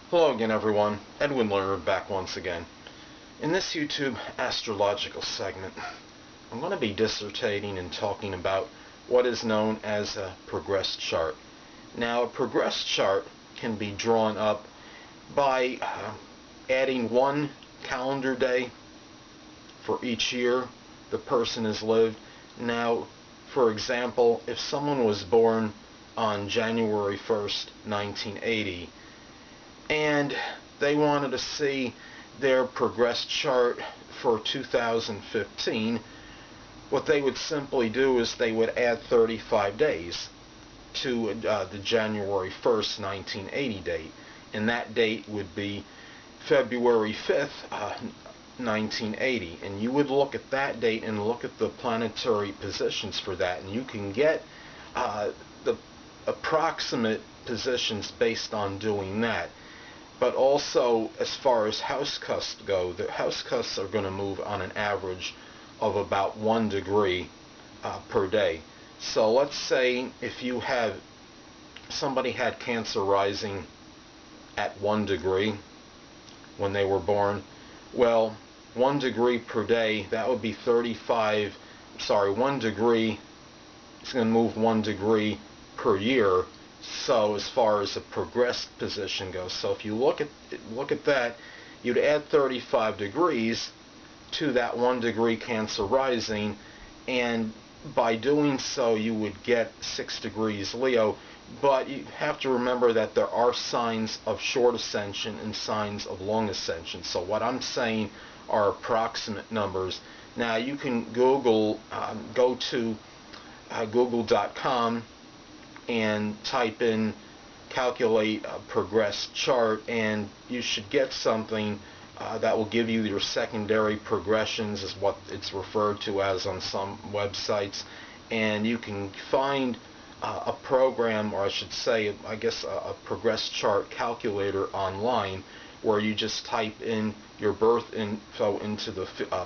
Hello again everyone, Edwin Learnard back once again. In this YouTube astrological segment, I'm going to be dissertating and talking about what is known as a progressed chart. Now a progressed chart can be drawn up by adding one calendar day for each year the person has lived. Now, for example, if someone was born on January 1st, 1980, and they wanted to see their progressed chart for 2015, what they would simply do is they would add 35 days to the January 1st, 1980 date, and that date would be February 5th, 1980, and you would look at that date and look at the planetary positions for that, and you can get the approximate positions based on doing that. But also, as far as house cusps go, the house cusps are going to move on an average of about 1 degree per day. So let's say if you have somebody had Cancer rising at 1 degree when they were born, well, 1 degree per day, that would be 1 degree, it's going to move 1 degree per year. So as far as a progressed position goes, so if you look at that, you'd add 35 degrees to that 1 degree Cancer rising, and by doing so you would get 6 degrees Leo. But you have to remember that there are signs of short ascension and signs of long ascension. So what I'm saying are approximate numbers. Now you can go to google.com and type in calculate a progressed chart, and you should get something that will give you your secondary progressions, is what it's referred to as on some websites, and you can find a program, or I should say, I guess a progressed chart calculator online, where you just type in your birth info into the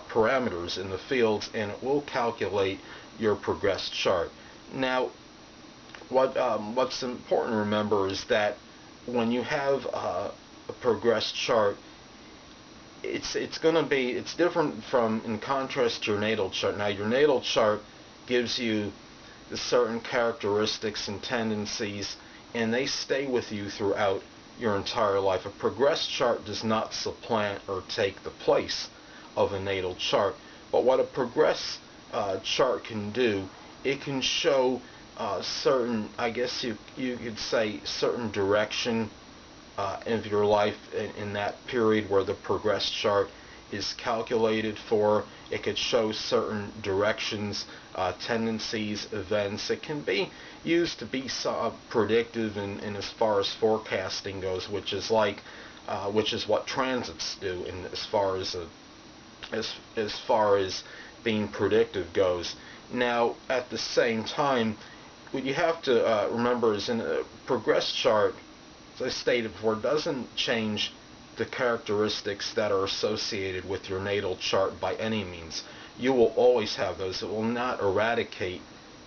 parameters in the fields, and it will calculate your progressed chart. Now what's important to remember is that when you have a progressed chart, it's different from, in contrast to your natal chart. Now your natal chart gives you the certain characteristics and tendencies, and they stay with you throughout your entire life. A progressed chart does not supplant or take the place of a natal chart, but what a progressed chart can do, it can show certain, I guess you could say, certain direction of your life in that period where the progressed chart is calculated for. It could show certain directions, tendencies, events. It can be used to be predictive in as far as forecasting goes, which is what transits do, in as far as being predictive goes. Now, at the same time, what you have to remember is, in a progressed chart, as I stated before, doesn't change the characteristics that are associated with your natal chart by any means. You will always have those. It will not eradicate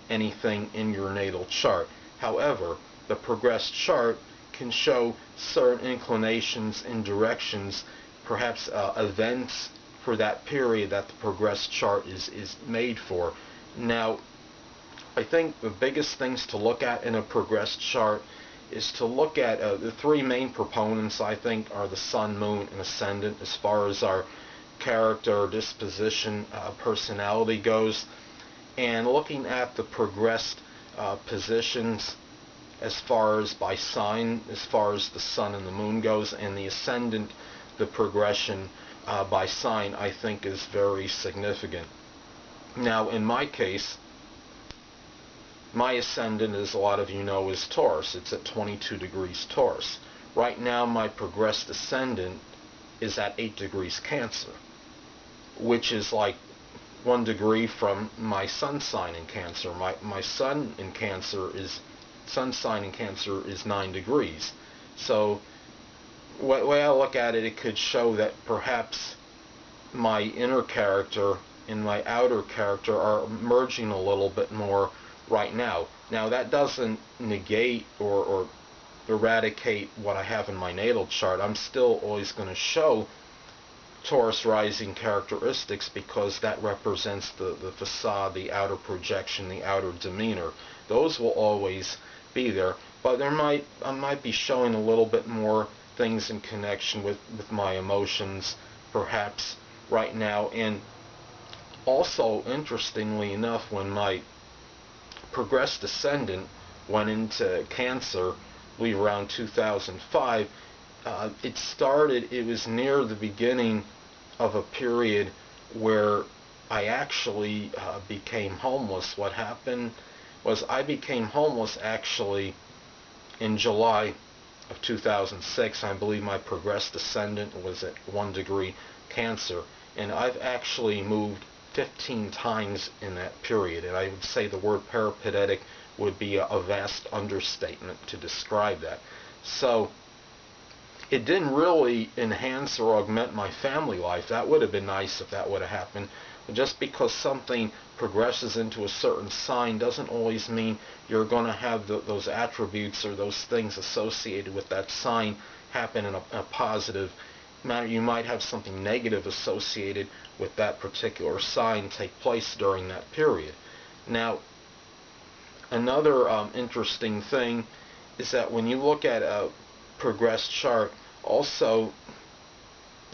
anything in your natal chart. However, the progressed chart can show certain inclinations and directions, perhaps events for that period that the progressed chart is made for. Now, I think the biggest things to look at in a progressed chart is to look at the three main proponents, I think, are the Sun, Moon, and Ascendant, as far as our character, disposition, personality goes. And looking at the progressed positions as far as by sign, as far as the Sun and the Moon goes, and the Ascendant, the progression by sign, I think is very significant. Now, in my case, my Ascendant, as a lot of you know, is Taurus. It's at 22 degrees Taurus. Right now, my progressed Ascendant is at 8 degrees Cancer, which is like 1 degree from my Sun sign in Cancer. My Sun in Cancer Sun sign in Cancer is 9 degrees. So, the way I look at it, it could show that perhaps my inner character and my outer character are merging a little bit more right now. Now that doesn't negate or eradicate what I have in my natal chart, I'm still always going to show Taurus rising characteristics, because that represents the facade, the outer projection, the outer demeanor. Those will always be there, but I might be showing a little bit more things in connection with my emotions perhaps right now. And also, interestingly enough, when my progressed ascendant went into Cancer, I believe around 2005, it was near the beginning of a period where I actually became homeless. What happened was I became homeless actually in July of 2006. I believe my progressed ascendant was at 1 degree Cancer, and I've actually moved 15 times in that period, and I would say the word peripatetic would be a vast understatement to describe that. So it didn't really enhance or augment my family life. That would have been nice if that would have happened. But just because something progresses into a certain sign doesn't always mean you're going to have those attributes or those things associated with that sign happen in a positive manner. You might have something negative associated with that particular sign take place during that period. Now, another interesting thing is that when you look at a progressed chart, also,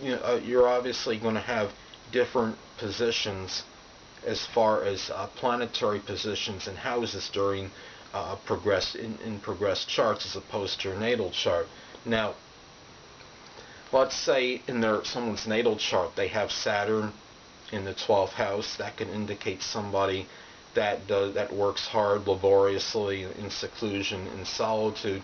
you're obviously going to have different positions as far as planetary positions and houses during progressed charts as opposed to your natal chart. Now, let's say in someone's natal chart they have Saturn in the 12th house. That can indicate somebody that works hard, laboriously, in seclusion, in solitude.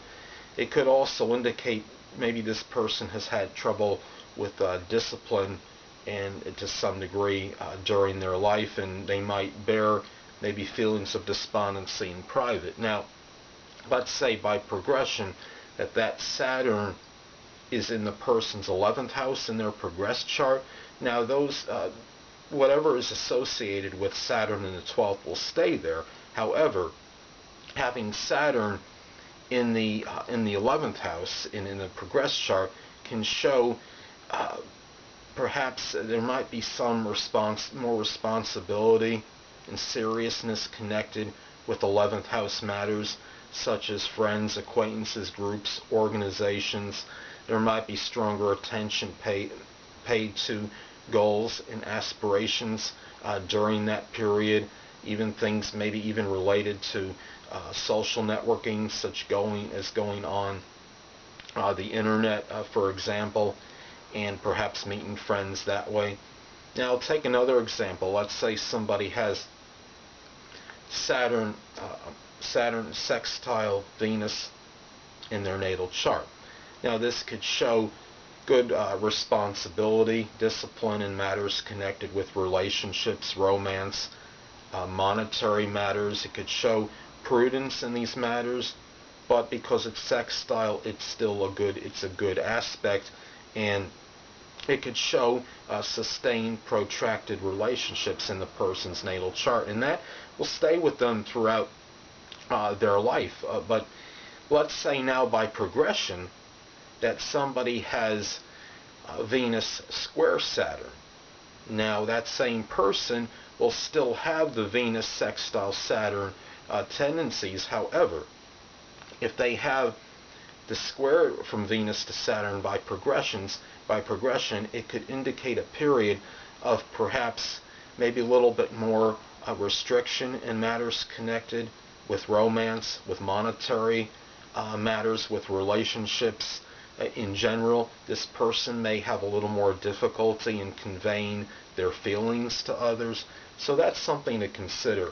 It could also indicate maybe this person has had trouble with discipline and to some degree during their life, and they might bear maybe feelings of despondency in private. Now, let's say by progression that Saturn is in the person's 11th house in their progressed chart. Now those whatever is associated with Saturn in the 12th will stay there. However, having Saturn in the 11th house in the progressed chart can show perhaps there might be some more responsibility and seriousness connected with 11th house matters, such as friends, acquaintances, groups, organizations. There might be stronger attention paid to goals and aspirations during that period, even things maybe even related to social networking, such going on the internet, for example, and perhaps meeting friends that way. Now, I'll take another example. Let's say somebody has Saturn sextile Venus in their natal chart. Now, this could show good responsibility, discipline in matters connected with relationships, romance, monetary matters. It could show prudence in these matters, but because it's sextile, it's a good aspect, and it could show sustained, protracted relationships in the person's natal chart, and that will stay with them throughout their life. But let's say now by progression that somebody has Venus square Saturn. Now that same person will still have the Venus sextile Saturn tendencies. However, if they have the square from Venus to Saturn by progression, it could indicate a period of perhaps maybe a little bit more restriction in matters connected with romance, with monetary matters, with relationships. In general, this person may have a little more difficulty in conveying their feelings to others. So that's something to consider.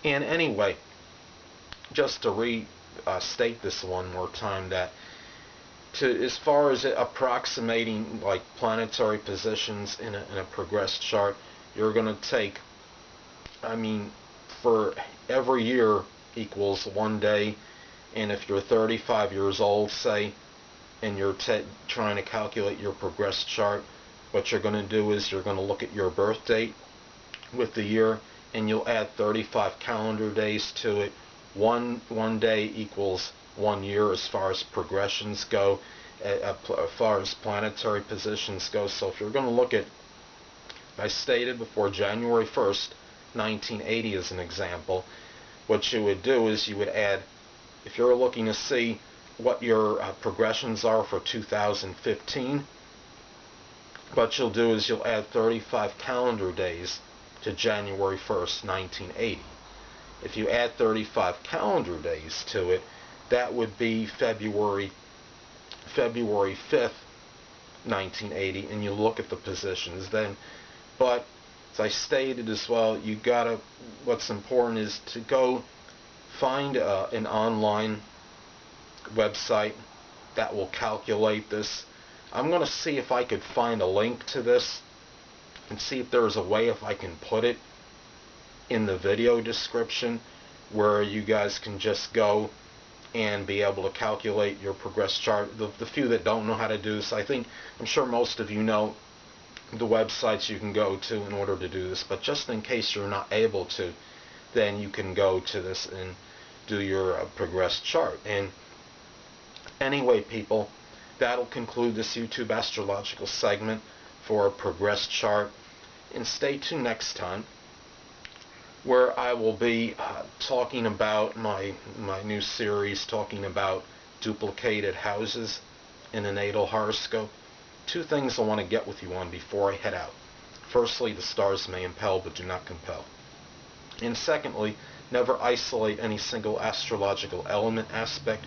And anyway, just to restate this one more time, that as far as approximating like planetary positions in a progressed chart, you're going to take, for every year equals 1 day. And if you're 35 years old, say, and you're trying to calculate your progressed chart, what you're going to do is you're going to look at your birth date with the year, and you'll add 35 calendar days to it. One day equals 1 year as far as progressions go, as far as planetary positions go. So if you're going to look at, I stated before, January 1st, 1980 as an example, what you would do is you would add, if you're looking to see what your progressions are for 2015, what you'll do is you'll add 35 calendar days to January 1st, 1980. If you add 35 calendar days to it, that would be February 5th, 1980, and you look at the positions then. But as I stated as well, you gotta, what's important is to go find an online website that will calculate this. I'm going to see if I could find a link to this and see if there's a way if I can put it in the video description where you guys can just go and be able to calculate your progress chart. The few that don't know how to do this, I'm sure most of you know the websites you can go to in order to do this, but just in case you're not able to, then you can go to this and do your progress chart. And anyway, people, that'll conclude this YouTube astrological segment for a progress chart. And stay tuned next time, where I will be talking about my new series, talking about duplicated houses in a natal horoscope. 2 things I want to get with you on before I head out. Firstly, the stars may impel but do not compel. And secondly, never isolate any single astrological element, aspect,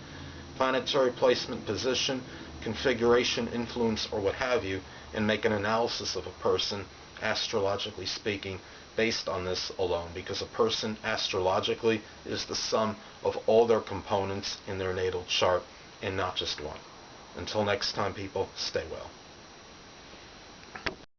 planetary placement, position, configuration, influence, or what have you, and make an analysis of a person, astrologically speaking, based on this alone, because a person astrologically is the sum of all their components in their natal chart and not just one. Until next time, people, stay well.